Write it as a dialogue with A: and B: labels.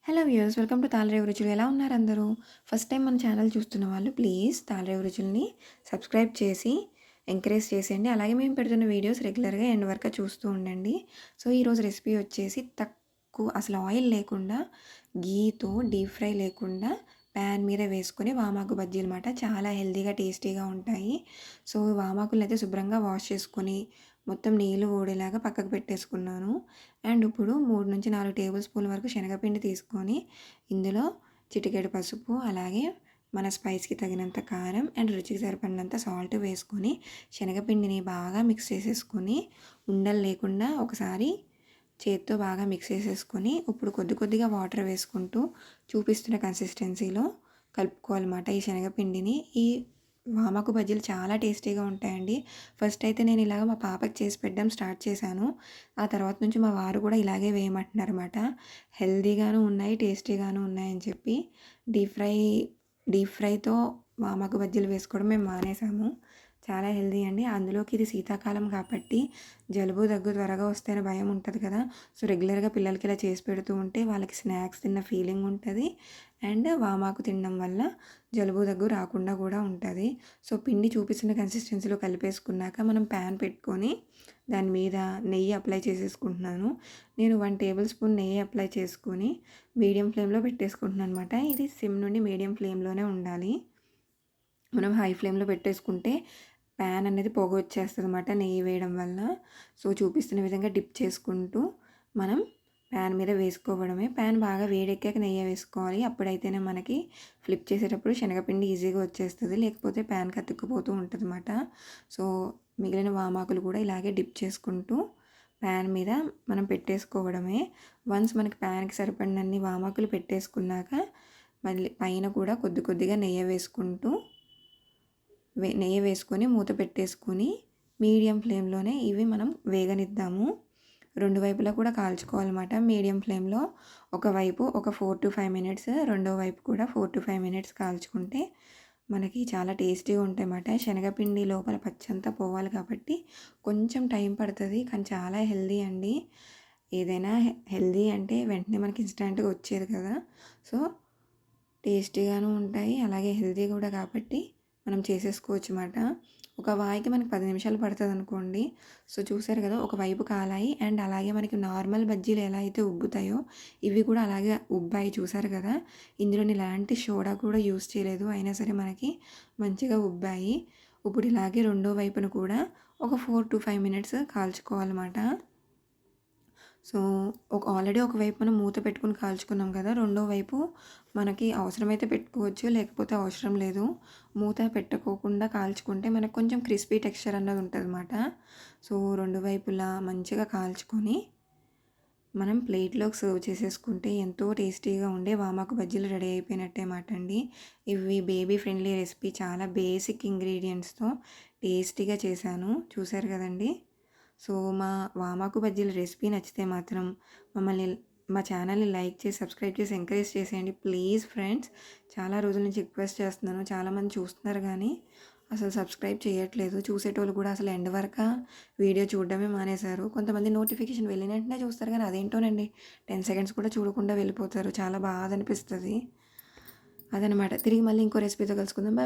A: Hello viewers, welcome to Tallarevu రుచులు. ఎలా ఉన్నారు అందరూ? ఫస్ట్ టైం మన ఛానల్ చూస్తున్న వాళ్ళు ప్లీజ్ తాళరేవు రుచుల్ని సబ్స్క్రైబ్ చేసి ఎంకరేజ్ చేసేయండి. అలాగే మేము పెడుతున్న వీడియోస్ రెగ్యులర్గా ఎండ్ వరకు చూస్తూ ఉండండి. సో ఈరోజు రెసిపీ వచ్చేసి తక్కువ అసలు ఆయిల్ లేకుండా గీతో డీప్ ఫ్రై లేకుండా ప్యాన్ మీద వేసుకొని వామాకు బజ్జీలు అన్నమాట. చాలా హెల్తీగా టేస్టీగా ఉంటాయి. సో వామాకులను అయితే శుభ్రంగా వాష్ చేసుకొని మొత్తం నీళ్ళు ఓడేలాగా పక్కకు పెట్టేసుకున్నాను. అండ్ ఇప్పుడు 3-4 టేబుల్ స్పూన్ల వరకు శనగపిండి తీసుకొని ఇందులో చిటికెడు పసుపు, అలాగే మన స్పైస్కి తగినంత కారం అండ్ రుచికి సరిపడినంత సాల్ట్ వేసుకొని శనగపిండిని బాగా మిక్స్ చేసేసుకొని ఉండలు లేకుండా ఒకసారి చేత్తో బాగా మిక్స్ చేసేసుకొని ఇప్పుడు కొద్ది కొద్దిగా వాటర్ వేసుకుంటూ చూపిస్తున్న కన్సిస్టెన్సీలో కలుపుకోవాలన్నమాట ఈ శనగపిండిని. ఈ వామాకు బజ్జీలు చాలా టేస్టీగా ఉంటాయండి. ఫస్ట్ అయితే నేను ఇలాగ మా పాపకి చేసి పెట్టడం స్టార్ట్ చేశాను. ఆ తర్వాత నుంచి మా వారు కూడా ఇలాగే వేయమంటున్నారన్నమాట. హెల్తీగాను ఉన్నాయి, టేస్టీగాను ఉన్నాయని చెప్పి డీప్ ఫ్రైతో వామాకు బజ్జీలు వేసుకోవడం మేము మానేసాము. చాలా హెల్తీ అండి. అందులోకి ఇది శీతాకాలం కాబట్టి జలుబు దగ్గు త్వరగా వస్తేనే భయం ఉంటుంది కదా. సో రెగ్యులర్గా పిల్లలకి ఇలా చేసి పెడుతూ ఉంటే వాళ్ళకి స్నాక్స్ తిన్న ఫీలింగ్ ఉంటుంది. అండ్ వామాకు తినడం వల్ల జలుబు దగ్గు రాకుండా కూడా ఉంటుంది. సో పిండి చూపిస్తున్న కన్సిస్టెన్సీలో కలిపేసుకున్నాక మనం ప్యాన్ పెట్టుకొని దాని మీద నెయ్యి అప్లై చేసేసుకుంటున్నాను. నేను 1 టేబుల్ స్పూన్ నెయ్యి అప్లై చేసుకొని మీడియం ఫ్లేమ్లో పెట్టేసుకుంటున్నాను అనమాట. ఇది సిమ్ నుండి మీడియం ఫ్లేమ్లోనే ఉండాలి. మనం హై ఫ్లేమ్లో పెట్టేసుకుంటే ప్యాన్ అనేది పొగ వచ్చేస్తుంది అనమాట నెయ్యి వేయడం వల్ల. సో చూపిస్తున్న విధంగా డిప్ చేసుకుంటూ మనం ప్యాన్ మీద వేసుకోవడమే. ప్యాన్ బాగా వేడెక్కాక నెయ్యి వేసుకోవాలి. అప్పుడైతేనే మనకి ఫ్లిప్ చేసేటప్పుడు శనగపిండి ఈజీగా వచ్చేస్తుంది, లేకపోతే ప్యాన్కి అతుక్కుపోతూ ఉంటుంది అన్నమాట. సో మిగిలిన వామాకులు కూడా ఇలాగే డిప్ చేసుకుంటూ ప్యాన్ మీద మనం పెట్టేసుకోవడమే. వన్స్ మనకి ప్యాన్కి సరిపడినన్ని వామాకులు పెట్టేసుకున్నాక మళ్ళీ పైన కూడా కొద్ది కొద్దిగా నెయ్యి వేసుకొని మూత పెట్టేసుకొని మీడియం ఫ్లేమ్లోనే ఇవి మనం వేగనిద్దాము. రెండు వైపులా కూడా కాల్చుకోవాలన్నమాట మీడియం ఫ్లేమ్లో. ఒకవైపు ఒక 4 to 5 మినిట్స్, రెండో వైపు కూడా 4 to 5 మినిట్స్ కాల్చుకుంటే మనకి చాలా టేస్టీగా ఉంటాయన్నమాట. శనగపిండి లోపల పచ్చంతా పోవాలి కాబట్టి కొంచెం టైం పడుతుంది, కానీ చాలా హెల్దీ అండి. ఏదైనా హెల్దీ అంటే వెంటనే మనకి ఇన్స్టెంట్గా వచ్చేది కదా. సో టేస్టీగాను ఉంటాయి, అలాగే హెల్దీ కూడా కాబట్టి మనం చేసేసుకోవచ్చు అన్నమాట. ఒక వాయికి మనకి 10 నిమిషాలు పడుతుంది అనుకోండి. సో చూసారు కదా, ఒక వైపు కాలాయి. అండ్ అలాగే మనకి నార్మల్ బజ్జీలు ఎలా అయితే ఉబ్బుతాయో ఇవి కూడా అలాగే ఉబ్బాయి. చూసారు కదా, ఇందులో ఎలాంటి సోడా కూడా యూస్ చేయలేదు, అయినా సరే మనకి మంచిగా ఉబ్బాయి. ఇప్పుడు ఇలాగే రెండో వైపును కూడా ఒక 4 to 5 మినిట్స్ కాల్చుకోవాలన్నమాట. సో ఆల్రెడీ ఒకవైపు మనం మూత పెట్టుకుని కాల్చుకున్నాం కదా, రెండో వైపు మనకి అవసరమైతే పెట్టుకోవచ్చు, లేకపోతే అవసరం లేదు. మూత పెట్టుకోకుండా కాల్చుకుంటే మనకు కొంచెం క్రిస్పీ టెక్స్చర్ అన్నది ఉంటుంది అన్నమాట. సో రెండు వైపులా మంచిగా కాల్చుకొని మనం ప్లేట్లోకి సర్వ్ చేసేసుకుంటే ఎంతో టేస్టీగా ఉండే వామాకు బజ్జీలు రెడీ అయిపోయినట్టే మాట అండి. ఇవి బేబీ ఫ్రెండ్లీ రెసిపీ, చాలా బేసిక్ ఇంగ్రీడియంట్స్తో టేస్టీగా చేశాను. చూసారు కదండి. సో మా వామాకు బజ్జీల రెసిపీ నచ్చితే మాత్రం మా ఛానల్ని లైక్ చేసి సబ్స్క్రైబ్ చేసి ఎంకరేజ్ చేసేయండి ప్లీజ్ ఫ్రెండ్స్. చాలా రోజుల నుంచి రిక్వెస్ట్ చేస్తున్నాను, చాలామంది చూస్తున్నారు కానీ అసలు సబ్స్క్రైబ్ చేయట్లేదు. చూసేటోళ్ళు కూడా అసలు ఎండ్ వరకు వీడియో చూడడమే మానేశారు. కొంతమంది నోటిఫికేషన్ వెళ్ళిన వెంటనే చూస్తారు, కానీ అదేంటోనండి 10 సెకండ్స్ కూడా చూడకుండా వెళ్ళిపోతారు. చాలా బాధ అనిపిస్తుంది. అదనమాట. తిరిగి మళ్ళీ ఇంకో రెసిపీతో కలుసుకుందాం. బాయ్.